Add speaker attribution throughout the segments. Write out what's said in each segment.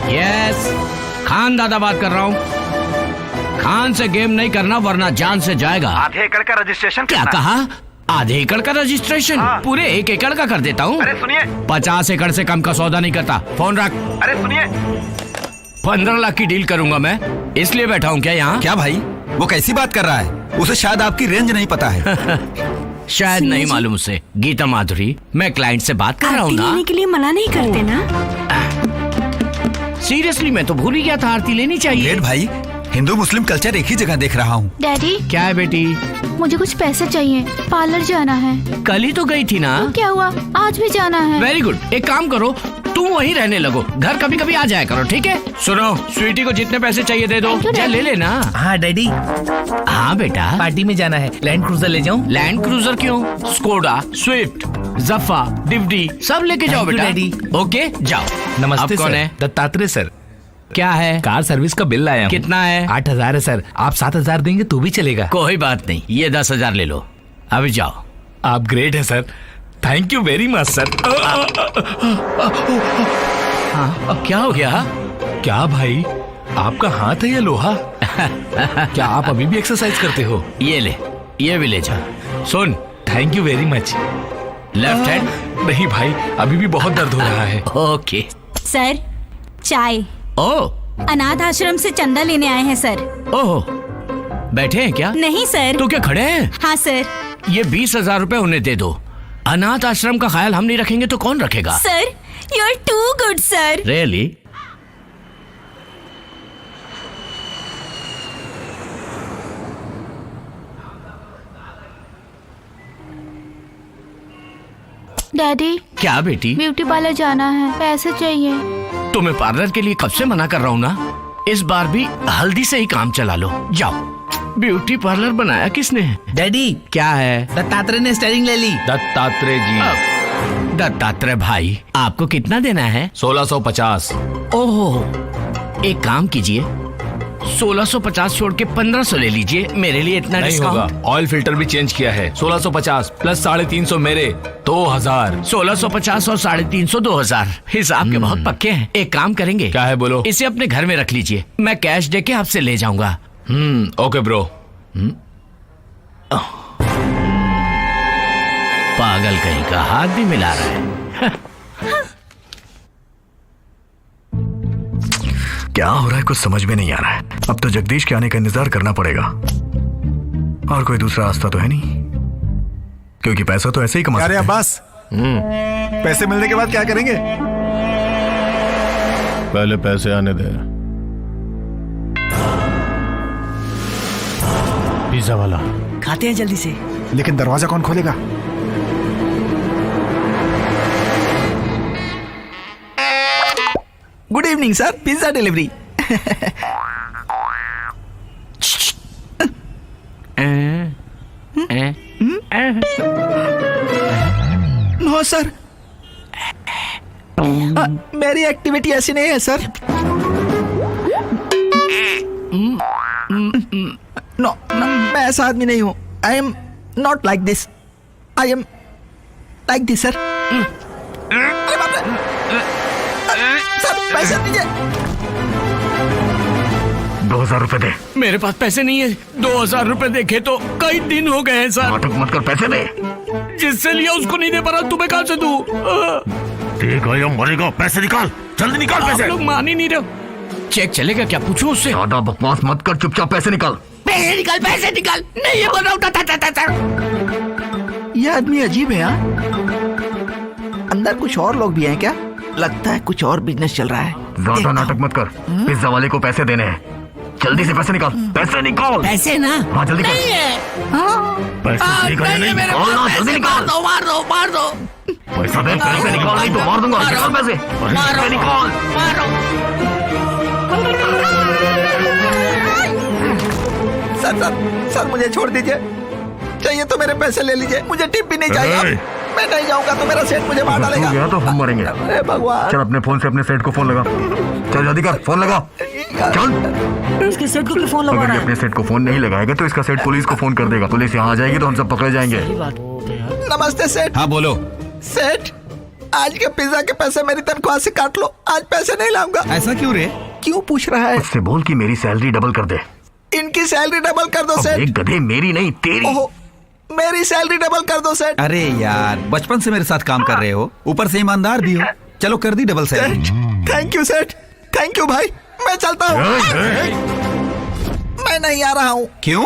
Speaker 1: Yes, Khan दादा बात कर रहा हूँ। खान से गेम नहीं करना वरना जान से जाएगा।
Speaker 2: आधे एकड़ का रजिस्ट्रेशन
Speaker 1: क्या कहा? आधे एकड़ का रजिस्ट्रेशन?
Speaker 2: हाँ।
Speaker 1: पूरे 1 एकड़ का कर देता हूँ।
Speaker 2: अरे सुनिए,
Speaker 1: 50 एकड़ से कम का सौदा नहीं करता। फोन रख।
Speaker 2: अरे सुनिए,
Speaker 1: 15 लाख की डील करूंगा मैं, इसलिए बैठा हूँ क्या यहाँ?
Speaker 3: क्या भाई, वो कैसी बात कर रहा है? उसे शायद आपकी रेंज नहीं पता है।
Speaker 1: शायद नहीं मालूम उसे। गीता माधुरी, मैं क्लाइंट से बात कर रहा हूँ
Speaker 4: आरती
Speaker 1: ना।
Speaker 4: लेने के लिए मना नहीं करते ना?
Speaker 1: सीरियसली मैं तो भूल ही गया था, आरती लेनी चाहिए।
Speaker 3: ग्रेट भाई, हिंदू मुस्लिम कल्चर एक ही जगह देख रहा हूँ।
Speaker 5: डैडी,
Speaker 1: क्या है बेटी?
Speaker 5: मुझे कुछ पैसे चाहिए, पार्लर जाना है।
Speaker 1: कल ही तो गई थी ना।
Speaker 5: क्या हुआ, आज भी जाना है।
Speaker 1: वेरी गुड, एक काम करो, तुम वहीं रहने लगो, घर कभी कभी आ जाया करो, ठीक है? सुनो, स्वीटी को जितने पैसे चाहिए दे दो।
Speaker 5: Thank you,
Speaker 1: जा
Speaker 5: Daddy.
Speaker 1: ले लेना।
Speaker 6: हाँ डैडी,
Speaker 1: हाँ बेटा।
Speaker 6: पार्टी में जाना है, लैंड क्रूजर ले जाऊं?
Speaker 1: लैंड क्रूजर क्यों? स्कोडा, स्विफ्ट, जफा, डिवडी सब लेके जाओ
Speaker 6: Thank you,
Speaker 1: बेटा।
Speaker 6: Daddy.
Speaker 1: ओके, जाओ।
Speaker 6: नमस्ते
Speaker 1: अब कौन
Speaker 6: सर,
Speaker 1: है?
Speaker 6: दत्तात्रेय सर।
Speaker 1: क्या है?
Speaker 6: कार सर्विस का बिल लाया हूं।
Speaker 1: कितना है?
Speaker 6: 8,000 है सर, आप 7,000 देंगे तो भी चलेगा।
Speaker 1: कोई बात नहीं, ये 10,000 ले लो, अभी जाओ।
Speaker 6: आप ग्रेट है sir, thank you very much sir.
Speaker 1: क्या हो गया?
Speaker 6: क्या भाई, आपका हाथ है या लोहा? क्या आप अभी भी एक्सरसाइज करते हो?
Speaker 1: ये ले, ये भी ले जा। सुन,
Speaker 6: thank you very much.
Speaker 1: Left hand.
Speaker 6: नहीं भाई, अभी भी बहुत दर्द हो रहा है।
Speaker 1: ओके।
Speaker 4: सर, चाय।
Speaker 1: ओ,
Speaker 4: अनाथ आश्रम से चंदा लेने आए हैं सर।
Speaker 1: ओह, बैठे हैं क्या?
Speaker 4: नहीं सर।
Speaker 1: तो क्या खड़े हैं?
Speaker 4: हाँ सर।
Speaker 1: ये 20,000 रुपए उन्हें दे दो। अनाथ आश्रम का ख्याल हम नहीं रखेंगे तो कौन रखेगा?
Speaker 4: Sir, you are too good sir.
Speaker 1: Really?
Speaker 5: Daddy,
Speaker 1: क्या बेटी?
Speaker 5: ब्यूटी पार्लर जाना है, पैसे चाहिए।
Speaker 1: तुम्हें पार्लर के लिए कब से मना कर रहा हूँ ना, इस बार भी हल्दी से ही काम चला लो, जाओ। ब्यूटी पार्लर बनाया किसने?
Speaker 6: डैडी,
Speaker 1: क्या है?
Speaker 6: दत्तात्रेय ने स्टेयरिंग ले ली। दत्तात्रेय जी।
Speaker 1: दत्तात्रेय भाई, आपको कितना देना है?
Speaker 6: 1650।
Speaker 1: ओहो, एक काम कीजिए, 1650 छोड़ के 1500 ले लीजिए, मेरे लिए इतना
Speaker 6: नहीं
Speaker 1: डिस्काउंट।
Speaker 6: होगा, ऑयल फिल्टर भी चेंज किया है। 1650 प्लस 350 मेरे, 2000।
Speaker 1: 1650 और 350 2000 हिसाब के बहुत पक्के हैं। एक काम करेंगे,
Speaker 6: क्या है बोलो?
Speaker 1: इसे अपने घर में रख लीजिए, मैं कैश देके आपसे ले जाऊंगा।
Speaker 6: Okay bro.
Speaker 1: पागल कहीं का, हाथ भी मिला रहा है।
Speaker 7: क्या हो रहा है कुछ समझ में नहीं आ रहा है। अब तो जगदीश के आने का इंतजार करना पड़ेगा, और कोई दूसरा रास्ता तो है नहीं, क्योंकि पैसा तो ऐसे ही कमा सकते हैं।
Speaker 8: अब्बास, पैसे मिलने के बाद क्या करेंगे?
Speaker 7: पहले पैसे आने दे।
Speaker 8: पिज्जा वाला।
Speaker 6: खाते हैं जल्दी से।
Speaker 8: लेकिन दरवाजा कौन खोलेगा?
Speaker 6: Good evening sir, pizza delivery. No sir, मेरी एक्टिविटी ऐसी नहीं है सर। नो, मैं ऐसा आदमी नहीं हूँ। I am not like this, I am like this sir. Sir, पैसे दीजिए।
Speaker 7: 2000 रुपए दे।
Speaker 1: मेरे पास पैसे नहीं है। 2000 रुपए देखे तो कई दिन हो गए हैं सर।
Speaker 7: नाटक मत कर, पैसे दे।
Speaker 1: जिससे लिया उसको नहीं दे पा रहा, तुम्हें कहां से दूं?
Speaker 7: ठीक है, मरेगा। पैसे निकाल, जल्दी निकाल
Speaker 1: आप
Speaker 7: पैसे।
Speaker 1: लोग मान ही नहीं रहे। चेक चलेगा क्या? पूछो उससे।
Speaker 7: ज्यादा बकवास मत कर, चुपचाप पैसे निकाल।
Speaker 1: पैसे निकाल, पैसे निकाल। नहीं, ये बोल रहा हूँ।
Speaker 6: ये आदमी अजीब है। यहाँ अंदर कुछ और लोग भी हैं क्या? लगता है कुछ और बिजनेस चल रहा है।
Speaker 7: ज्यादा नाटक मत कर, पिज्जा वाले को पैसे देने हैं। जल्दी से पैसे निकाल, पैसे निकाल।
Speaker 1: पैसे ना?
Speaker 7: हाँ जल्दी कर।
Speaker 1: नहीं है।
Speaker 7: पैसे निकाल,
Speaker 1: नहीं है मेरे
Speaker 7: निकाल ना,
Speaker 1: पास
Speaker 7: जल्दी
Speaker 1: पैसे।
Speaker 7: निकाल।
Speaker 1: मार दो, मार दो।
Speaker 7: पैसा दे, पैसे निकाल, नहीं तो मार दूंगा। निकाल पैसे, पैसे निकाल।
Speaker 6: सर मुझे छोड़ दीजिए। चाहिए तो मेरे पैसे ले लीजिए, मुझे टिप भी नहीं चाहिए। मैं नहीं जाऊंगा तो मेरा सेठ मुझे मार डालेगा।
Speaker 7: गया तो हम मरेंगे।
Speaker 6: अरे भगवान।
Speaker 7: चल अपने फोन से अपने सेठ को फोन लगा। चल जल्दी कर, फोन लगा। चल।
Speaker 6: इसके सेठ को क्यों फोन लगा
Speaker 7: अगर
Speaker 6: रहा
Speaker 7: ये
Speaker 6: है?
Speaker 7: अपने सेठ को फोन नहीं लगाएगा तो इसका सेठ पुलिस को फोन कर देगा। पुलिस यहाँ आ जाएगी तो हम सब पकड़े जाएंगे।
Speaker 6: नमस्ते सेठ।
Speaker 3: हाँ बोलो।
Speaker 6: सेठ, आज के पिज्जा के पैसे मेरी तनख्वाह से काट लो, आज पैसे नहीं लाऊंगा।
Speaker 3: ऐसा क्यों रे?
Speaker 6: क्यों पूछ रहा है?
Speaker 7: उससे बोल कि मेरी सैलरी डबल कर दे।
Speaker 6: इनकी सैलरी डबल कर दो
Speaker 7: अब
Speaker 6: सेठ।
Speaker 7: एक गधे, मेरी नहीं तेरी।
Speaker 6: ओहो, मेरी सैलरी डबल कर दो सेठ।
Speaker 3: अरे यार, बचपन से मेरे साथ काम कर रहे हो, ऊपर से ईमानदार भी हो। चलो कर दी डबल सैलरी।
Speaker 6: थैंक यू सेठ, थैंक यू भाई, मैं चलता हूँ। मैं नहीं आ रहा हूँ।
Speaker 3: क्यों?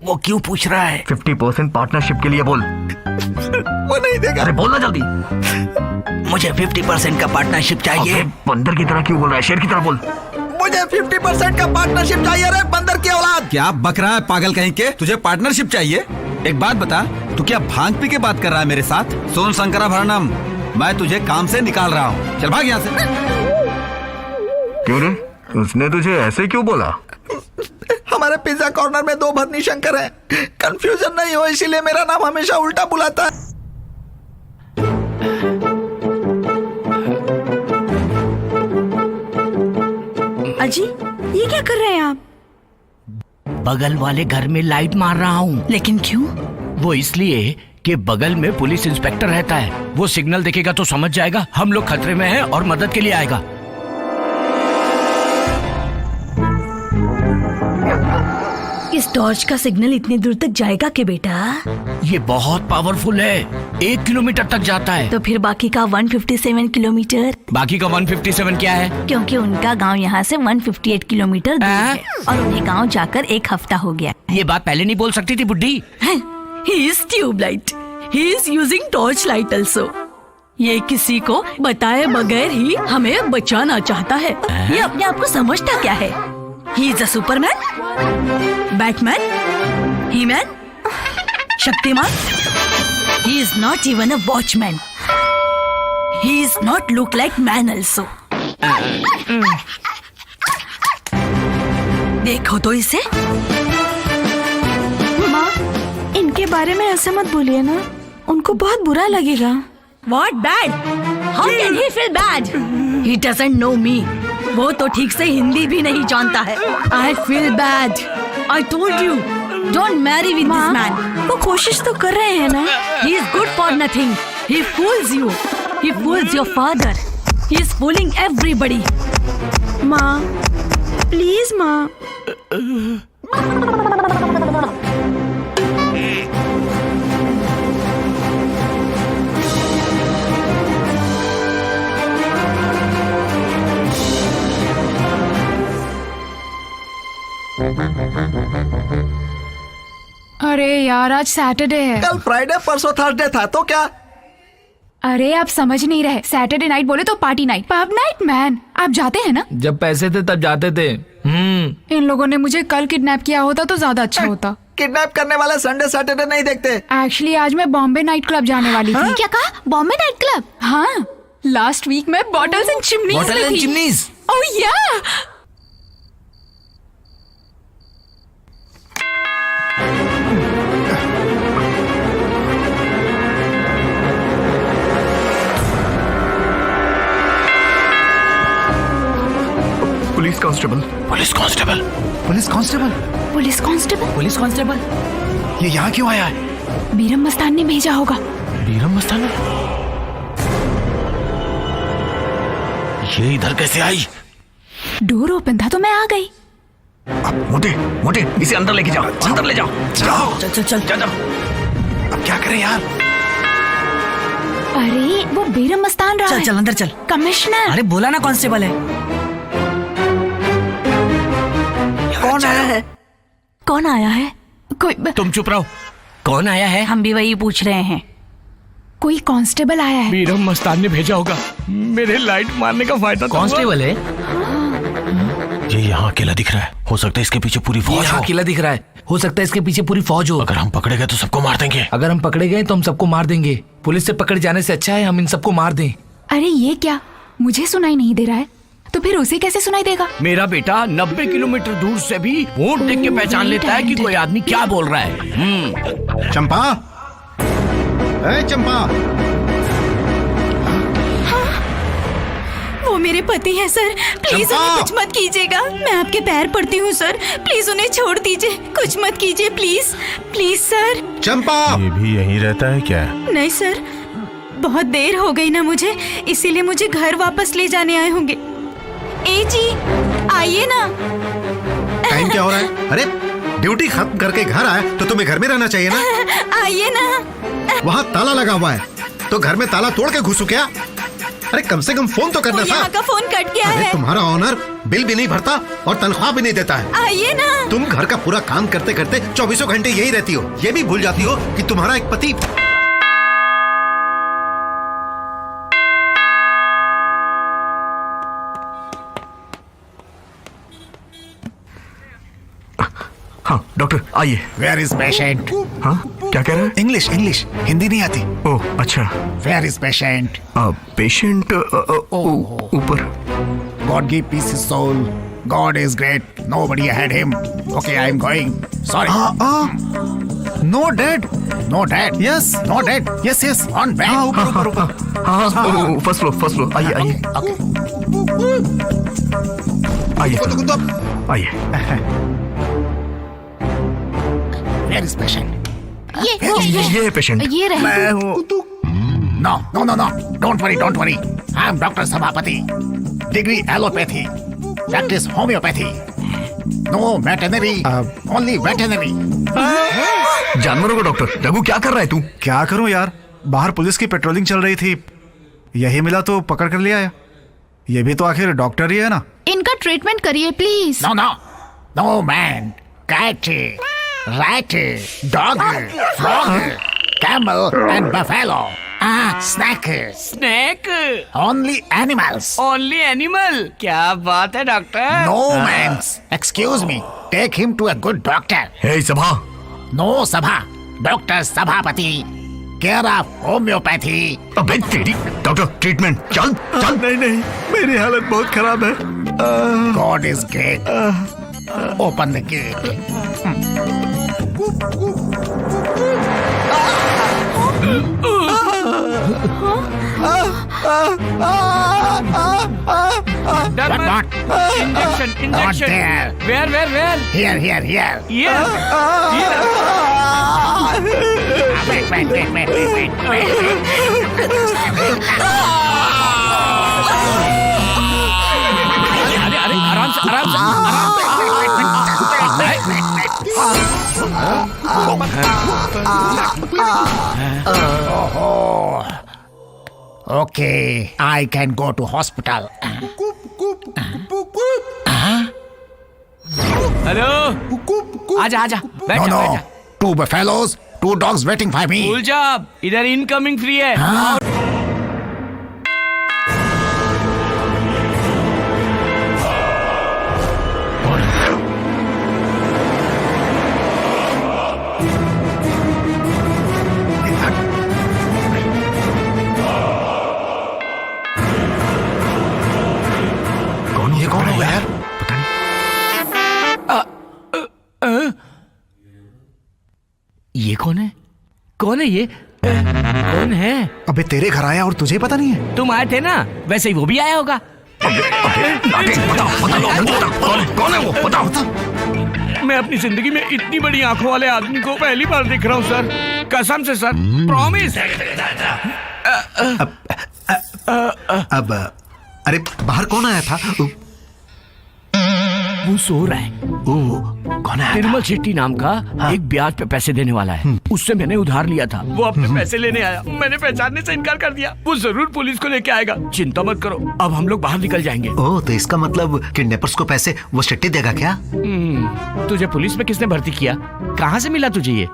Speaker 1: वो क्यों पूछ रहा है?
Speaker 7: 50% पार्टनरशिप के लिए बोल।
Speaker 6: वो नहीं देगा।
Speaker 7: अरे बोलना जल्दी।
Speaker 1: मुझे 50% का पार्टनरशिप चाहिए।
Speaker 7: अबे, बंदर की तरह क्यों बोल रहा है? शेर की तरह बोल।
Speaker 6: मुझे 50% का पार्टनरशिप चाहिए रे बंदर की औलाद।
Speaker 3: क्या बक रहा है पागल कहीं के? तुझे पार्टनरशिप चाहिए? एक बात बता, तू क्या भांग पी के बात कर रहा है मेरे साथ? सोन शंकराभरणम, मैं तुझे काम से निकाल रहा हूँ, चल भाग यहाँ से।
Speaker 7: क्यों रे? उसने तुझे ऐसे क्यों बोला?
Speaker 6: हमारे पिज्जा कॉर्नर में 2 भरनी शंकर हैं। कंफ्यूजन नहीं हो इसीलिए मेरा नाम हमेशा उल्टा बुलाता है।
Speaker 4: अजी, ये क्या कर रहे हैं आप?
Speaker 1: बगल वाले घर में लाइट मार रहा हूँ।
Speaker 4: लेकिन क्यों?
Speaker 1: वो इसलिए कि बगल में पुलिस इंस्पेक्टर रहता है। वो सिग्नल देखेगा तो समझ जाएगा हम लोग खतरे में हैं और मदद के लिए आएगा।
Speaker 4: इस टॉर्च का सिग्नल इतनी दूर तक जाएगा कि बेटा?
Speaker 1: ये बहुत पावरफुल है, 1 किलोमीटर तक जाता है।
Speaker 4: तो फिर बाकी का 157 किलोमीटर?
Speaker 1: बाकी का 157 क्या है?
Speaker 4: क्योंकि उनका गांव यहाँ से 158 किलोमीटर दूर है और उन्हें गांव जाकर 1 हफ्ता हो गया।
Speaker 1: ये बात पहले नहीं बोल सकती थी बुड्ढी।
Speaker 4: He is tubelight, he is using torch light also। ये किसी को बताए बगैर ही हमें बचाना चाहता है। ये अपने आप को समझता क्या है? He is a Superman, Batman, He-Man, Shaktimaan. He is not even a watchman. He is not look like man also। देखो तो इसे।
Speaker 5: माँ, इनके बारे में ऐसे मत बोलिए ना, उनको बहुत बुरा लगेगा।
Speaker 4: What bad? How can he feel bad? He doesn't know me. वो तो ठीक से हिंदी भी नहीं जानता है। I feel bad. I told you, don't marry with this man.
Speaker 5: वो कोशिश तो कर रहे हैं ना।
Speaker 4: He is good for nothing. He fools you. He fools your father. He is fooling everybody.
Speaker 5: माँ, प्लीज माँ।
Speaker 2: अरे यार, आज सैटरडे है।
Speaker 6: कल फ्राइडे, परसों थर्सडे था तो क्या?
Speaker 2: अरे आप समझ नहीं रहे, सैटरडे नाइट बोले तो party night, pub night. Man, आप जाते हैं ना?
Speaker 9: जब पैसे थे तब जाते थे।
Speaker 2: इन लोगों ने मुझे कल किडनैप किया होता तो ज्यादा अच्छा होता।
Speaker 6: किडनैप करने वाले संडे सैटरडे नहीं देखते।
Speaker 2: एक्चुअली आज मैं बॉम्बे नाइट क्लब जाने वाली थी।
Speaker 5: क्या कहा? Bombay night club?
Speaker 2: हाँ, लास्ट वीक मैं बॉटल्स एंड चिमनीज। ओह या!
Speaker 7: Police constable.
Speaker 1: Police constable.
Speaker 8: Police constable,
Speaker 2: police constable.
Speaker 1: Police constable
Speaker 8: ये यहाँ क्यों आया है?
Speaker 2: बीरम मस्तान ने भेजा होगा।
Speaker 1: बीरम मस्तान, ये इधर कैसे आई?
Speaker 2: डोर ओपन था तो मैं आ गई।
Speaker 7: मोटे मोटे, इसे अंदर लेके जाओ, अंदर ले जाओ। जाओ,
Speaker 1: चल चल चल चल।
Speaker 8: अब क्या करें यार?
Speaker 2: अरे वो बीरम मस्तान रहा है।
Speaker 1: चल अंदर चल।
Speaker 2: कमिश्नर।
Speaker 1: अरे बोला ना कांस्टेबल है।
Speaker 6: कौन आया है?
Speaker 4: कौन आया है?
Speaker 2: कोई
Speaker 1: तुम चुप रहो। कौन आया है?
Speaker 4: हम भी वही पूछ रहे हैं।
Speaker 2: कोई कांस्टेबल आया है।
Speaker 1: बीरम मस्तान ने भेजा होगा। मेरे लाइट मारने का फायदा कांस्टेबल है।
Speaker 9: ये यहाँ अकेला दिख रहा है, हो सकता है इसके पीछे पूरी फौज हो।
Speaker 1: अकेला दिख रहा है, हो सकता है इसके पीछे पूरी फौज हो।
Speaker 9: अगर हम पकड़े गए तो सबको मार देंगे।
Speaker 1: अगर हम पकड़े गए तो हम सबको मार देंगे। पुलिस से पकड़े जाने से अच्छा है हम इन सबको मार दें।
Speaker 2: अरे ये क्या, मुझे सुनाई नहीं दे रहा है तो फिर उसे कैसे सुनाई देगा?
Speaker 1: मेरा बेटा 90 किलोमीटर दूर से भी वोट देख के पहचान लेता है कि कोई आदमी क्या बोल रहा है।
Speaker 8: चंपा, ए चंपा।
Speaker 4: वो मेरे पति हैं सर, प्लीज
Speaker 8: चंपा!
Speaker 4: उन्हें कुछ मत कीजिएगा। मैं आपके पैर पड़ती हूँ सर, प्लीज उन्हें छोड़ दीजिए, कुछ मत कीजिए प्लीज। Please sir.
Speaker 8: चंपा,
Speaker 10: ये भी यहीं रहता है क्या?
Speaker 4: नहीं सर,
Speaker 5: बहुत देर हो गई ना मुझे, इसीलिए मुझे घर वापस ले जाने आए होंगे। ए जी आइए ना।
Speaker 8: टाइम क्या हो रहा है? अरे ड्यूटी खत्म करके घर आए तो तुम्हें घर में रहना चाहिए ना।
Speaker 5: आइए ना।
Speaker 8: वहाँ ताला लगा हुआ है तो घर में ताला तोड़ के घुसू क्या? अरे कम से कम फोन तो करना था।
Speaker 5: यहाँ का फोन कट गया
Speaker 8: अरे
Speaker 5: है।
Speaker 8: तुम्हारा ऑनर बिल भी नहीं भरता और तनख्वाह भी नहीं देता है।
Speaker 5: आइए ना।
Speaker 8: तुम घर का पूरा काम करते करते 24 घंटे यही रहती हो, ये भी भूल जाती हो कि तुम्हारा एक पति।
Speaker 7: हाँ डॉक्टर आइए।
Speaker 8: Where is patient?
Speaker 7: हाँ क्या कह रहे हैं?
Speaker 8: इंग्लिश इंग्लिश, हिंदी नहीं आती।
Speaker 7: ओह अच्छा।
Speaker 8: Where is patient?
Speaker 7: पेशेंट ऊपर।
Speaker 8: God give peace his soul. God is great. Nobody had him. Okay, I am going. Sorry. No dead. No dead. Yes. No dead. Yes, yes. On back. ऊपर.
Speaker 7: हाँ first floor आइए आइए आइए आइए।
Speaker 8: Where is patient?
Speaker 7: ये patient.
Speaker 2: ये रहे।
Speaker 8: मैं हूँ। No, no, no, no. Don't worry, don't worry. I am Dr. Sabapati. Degree allopathy. Practice homeopathy. No veterinary. Only veterinary.
Speaker 7: जानवरों का डॉक्टर। रघु क्या कर रहा है तू?
Speaker 10: क्या करूं यार, बाहर पुलिस की पेट्रोलिंग चल रही थी, यही मिला तो पकड़ कर ले आया। ये भी तो आखिर डॉक्टर ही है ना।
Speaker 2: इनका ट्रीटमेंट करिए please.
Speaker 8: No, no. No man. Cat. Rat. Dog. Frog. Camel and buffalo. Snack.
Speaker 1: Snack.
Speaker 8: Only animals.
Speaker 1: Only animal. क्या बात है doctor?
Speaker 8: No mans. Excuse me. Take him to a good doctor.
Speaker 7: हे सभा।
Speaker 8: No Sabha. Dr. Sabapati. Care of homeopathy.
Speaker 7: अबे तेरी doctor treatment. चल चल। नहीं मेरी हालत बहुत खराब है।
Speaker 8: God is great. Open the gate.
Speaker 1: डर
Speaker 8: What?
Speaker 1: मत। Injection
Speaker 8: Not
Speaker 1: injection.
Speaker 8: there.
Speaker 1: Where
Speaker 8: Here.
Speaker 1: ये अरे आराम से
Speaker 8: Okay, I can go to hospital.
Speaker 1: Hello आजा बैठ
Speaker 8: No,
Speaker 1: जा
Speaker 8: no.
Speaker 1: बैठ जा।
Speaker 8: 2 buffaloes, 2 dogs waiting for me.
Speaker 1: भूल जा इधर इनकमिंग फ्री है।
Speaker 7: ये कौन होगा यार? पता नहीं।
Speaker 1: ये कौन है ये? कौन है?
Speaker 10: अबे तेरे घर आया और तुझे पता नहीं है?
Speaker 1: तुम आए थे ना, वैसे ही वो भी आया होगा।
Speaker 7: कौन है वो? बताओ।
Speaker 1: मैं अपनी जिंदगी में इतनी बड़ी आंखों वाले आदमी को पहली बार देख रहा हूँ सर। कसम से सर, प्रॉमिस।
Speaker 8: अब अरे बाहर कौन आया था?
Speaker 1: वो सो रहा है।
Speaker 8: कौन है?
Speaker 1: निर्मल शेट्टी नाम का एक ब्याज पे पैसे देने वाला है। उससे मैंने उधार लिया था। वो अपने पैसे लेने आया, मैंने पहचानने से इनकार कर दिया। वो जरूर पुलिस को लेके आएगा। चिंता मत करो, अब हम लोग बाहर निकल जाएंगे।
Speaker 8: ओह, तो इसका मतलब किडनैपर्स को पैसे वो शेट्टी देगा क्या?
Speaker 1: तुझे पुलिस में किसने भर्ती किया? कहाँ से मिला तुझे ये?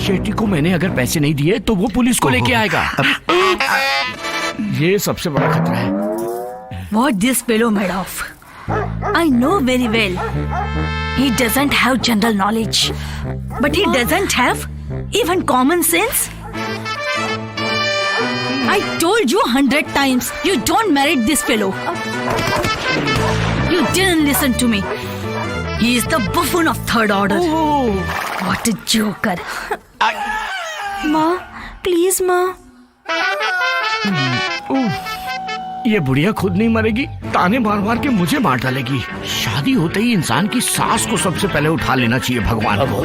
Speaker 1: शेट्टी को मैंने अगर पैसे नहीं दिए तो वो पुलिस को लेके आएगा। ये सबसे बड़ा खतरा है।
Speaker 4: What this fellow made of? I know very well. He doesn't have general knowledge, but he doesn't have even common sense. I told you 100 times, you don't merit this fellow. You didn't listen to me. He is the buffoon of third order. What a joker.
Speaker 5: माँ please माँ।
Speaker 1: ये बुढ़िया खुद नहीं मरेगी, ताने मार मार के मुझे मार डालेगी। शादी होते ही इंसान की सांस को सबसे पहले उठा लेना चाहिए भगवान को।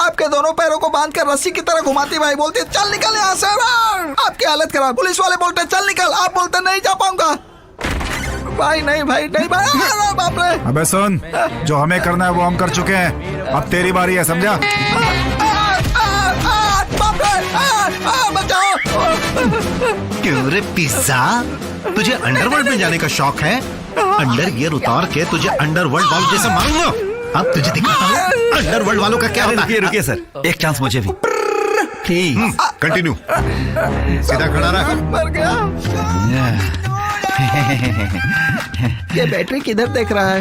Speaker 6: आपके दोनों पैरों को बांध कर रस्सी की तरह घुमाती भाई बोलती है चल निकल यहाँ से। आपकी हालत खराब। पुलिस वाले बोलते चल निकल, आप बोलते नहीं जा पाऊंगा। भाई नहीं भाई नहीं भाई। अरे बाप रे।
Speaker 10: अबे सुन, जो हमें करना है वो हम कर चुके हैं, अब तेरी बारी है, समझा?
Speaker 6: बाप रे, बचाओ।
Speaker 11: क्यों रे पिज्जा, तुझे अंडरवर्ल्ड में जाने का शौक है? अंडर गियर उतार के तुझे अंडरवर्ल्ड वालों जैसे मारूंगा। अब तुझे दिखाता हूँ अंडरवर्ल्ड वालों का क्या होता है।
Speaker 3: रुकिए सर, एक चांस मुझे भी प्लीज।
Speaker 11: कंटिन्यू, सीधा खड़ा रह।
Speaker 6: मर गया। ये बैटरी किधर देख रहा है?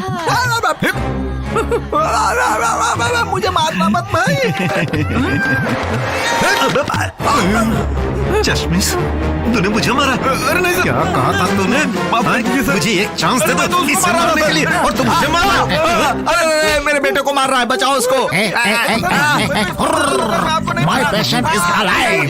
Speaker 6: मुझे मारना मत भाई।
Speaker 11: चश्मिश, तूने मुझे मारा। अरे नहीं, क्या कहा था तूने? मुझे एक चांस दे दो इसे मारने के लिए, और तुम मुझे मारा।
Speaker 6: अरे मेरे बेटे को मार रहा है, बचाओ उसको।
Speaker 8: My patient is alive.